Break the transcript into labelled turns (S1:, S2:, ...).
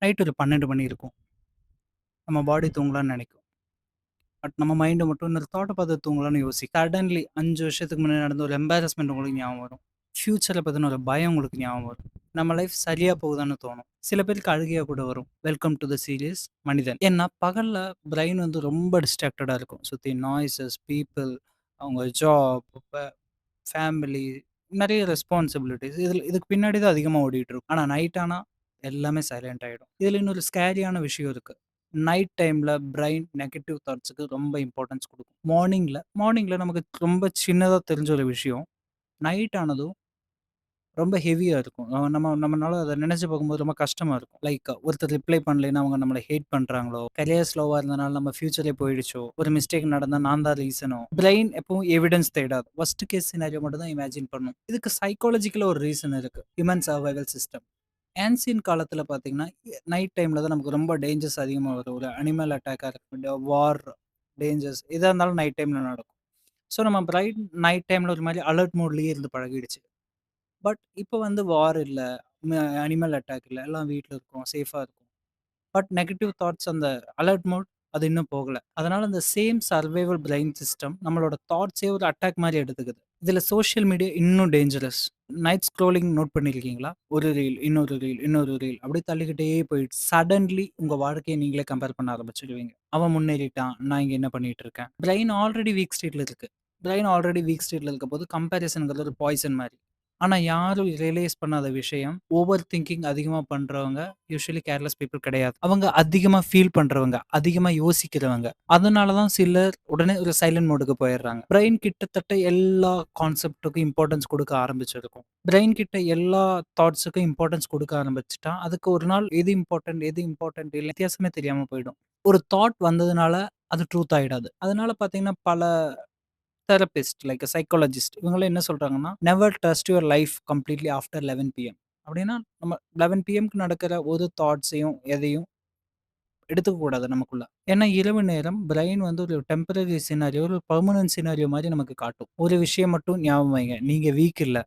S1: Night ஒரு 12 மணி இருக்கும். நம்ம பாடி தூங்கலான்னு நெனைக்கும். பட் நம்ம மைண்ட் மட்டும் இன்னொரு தாட்ட பார்த்து தூங்கலான்னு யோசிக்கும். சடன்லி 5 வருஷத்துக்கு முன்னாடி நடந்த ஒரு எம்பாரஸ்மென்ட் உங்களுக்கு ஞாபகம் வரும். ஃபியூச்சர பத்தின ஒரு பயம் உங்களுக்கு ஞாபகம் வரும். நம்ம லைஃப் சரியா போகுதான்னு தோணும். சில பேருக்கு அழுகையா கூட வரும். வெல்கம் டூ த சீரிஸ் மனிதன். ஏன்னா பகல்ல பிரெயின் வந்து ரொம்ப டிஸ்ட்ராக்டடா இருக்கும். சுத்தி நாய்ஸஸ், பீப்பிள், அவங்க ஜாப், ஃபேமிலி, நெறைய ரெஸ்பான்சிபிலிட்டீஸ் இதுக்கு பின்னாடி தான் அதிகமா ஓடிட்டு இருக்கும். ஆனா நைட் ஆனா எல்லாமே சைலன்ட் ஆயிடும். இதுல இன்னொரு ஸ்கேரியான விஷயம் இருக்கு. நைட் டைம்ல பிரைன் நெகட்டிவ் தாட்ஸ்க்கு ரொம்ப இம்பார்ட்டன்ஸ் குடுக்கும். மார்னிங்ல நமக்கு ரொம்ப சின்னதா தெரிஞ்ச ஒரு விஷயம், நைட் ஆனதும் ரொம்ப ஹெவியா இருக்கும். நம்மனால அத நெனச்சு பார்க்கும்போது ரொம்ப கஷ்டமா இருக்கும். லைக் ஒருத்தர் ரிப்ளை பண்ணலைன்னா அவங்க நம்மள ஹேட் பண்றாங்களோ, கரியர் ஸ்லோவா இருந்தனால நம்ம ஃபியூச்சரே போயிடுச்சோ, ஒரு மிஸ்டேக் நடந்தா நான் தான் ரீசனோ. பிரெயின் எப்பவும் எவிடன்ஸ் தேடாது. வொர்ஸ்ட் கேஸ் சினாரியோ மட்டும் தான் இமேஜின் பண்ணும். இதுக்கு சைக்காலஜிக்கலா ஒரு ரீசன் இருக்கு. Human survival system. ஏன்சியன்ட் காலத்துல பார்த்தீங்கன்னா, நைட் டைம்ல தான் நமக்கு ரொம்ப டேஞ்சர்ஸ் அதிகமா வரும். ஒரு அனிமல் அட்டாக்கா இருக்கட்டும், வார் டேஞ்சர்ஸ் எதா இருந்தாலும் நைட் டைம்ல நடக்கும். ஸோ நம்ம பிரைட் நைட் டைம்ல ஒரு மாரி அலர்ட் மோட்லயே இருந்து பழகிடுச்சு. பட் இப்ப வந்து வார் இல்ல, அனிமல் அட்டாக் இல்ல. எல்லாம் வீட்ல இருக்கோம். சேஃபா இருக்கோம். பட் நெகட்டிவ் தாட்ஸ் அந்த அலர்ட் மோட் அது இன்னும் போகல. அதனால அந்த சேம் சர்வைவல் பிரெயின் சிஸ்டம் நம்மளோட தாட்ஸே ஒரு அட்டாக் மாரி எடுத்துக்குது. இதுல சோசியல் மீடியா இன்னும் டேஞ்சரஸ். நைட் ஸ்க்ரோலிங் நோட் பண்ணியிருக்கீங்களா? ஒரு ரீல், இன்னொரு ரீல், இன்னொரு ரீல் அப்படியே தள்ளிக்கிட்டே போயிட்டு சடன்லி உங்க வாழ்க்கைய நீங்களே கம்பேர் பண்ண ஆரம்பிச்சுடுவீங்க. அவன் முன்னேறிட்டான். நான் இங்க என்ன பண்ணிட்டு இருக்கேன்? பிரெயின் ஆல்ரெடி வீக் ஸ்டேட்ல இருக்கு. பிரெயின் ஆல்ரெடி வீக் ஸ்டேட்ல இருக்கும்போது கம்பேரிசன்ங்கிறது ஒரு பாய்சன் மாரி. ஆனா யாரும் ரியலைஸ் பண்ணாத விஷயம், ஓவர் திங்கிங் அதிகமா பண்றவங்க யூசுவலி கேர்லெஸ் பீப்பிள் கிடையாது. அவங்க அதிகமா ஃபீல் பண்றவங்க, அதிகமா யோசிக்கிறவங்க. அதனால தான் சிலர் உடனே ஒரு சைலன்ட் மோடுக்கு போயிடுறாங்க. பிரெயின் கிட்டத்தட்ட எல்லா கான்செப்ட்டுக்கும் இம்பார்ட்டன்ஸ் குடுக்க ஆரம்பிச்சிருக்கும். பிரெயின் கிட்ட எல்லா தாட்ஸுக்கும் இம்பார்ட்டன்ஸ் குடுக்க ஆரம்பிச்சுட்டா, அதுக்கு ஒரு நாள் எது இம்பார்ட்டன்ட் இல்ல வித்தியாசமே தெரியாம போயிடும். ஒரு தாட் வந்ததுனால அது ட்ரூத் ஆயிடாது. அதனால பார்த்தீங்கன்னா, பல தெரபிஸ்ட் லைக் சைக்காலஜிஸ்ட் இவங்கலாம் என்ன சொல்றாங்கன்னா, never trust your life completely after 11 PM. அப்படின்னா நம்ம 11 பிஎம்க்கு நடக்கிற ஒரு தாட்ஸையும் எதையும் எடுத்துக்க கூடாது நமக்குள்ள. ஏன்னா இரவு நேரம் பிரெயின் வந்து ஒரு டெம்பரரி சினாரியோ, ஒரு பெர்மனன்ட் சினாரியோ மாரி நமக்கு காட்டும். ஒரு விஷயம் மட்டும் ஞாபகம் வைங்க. நீங்க வீக் இல்ல.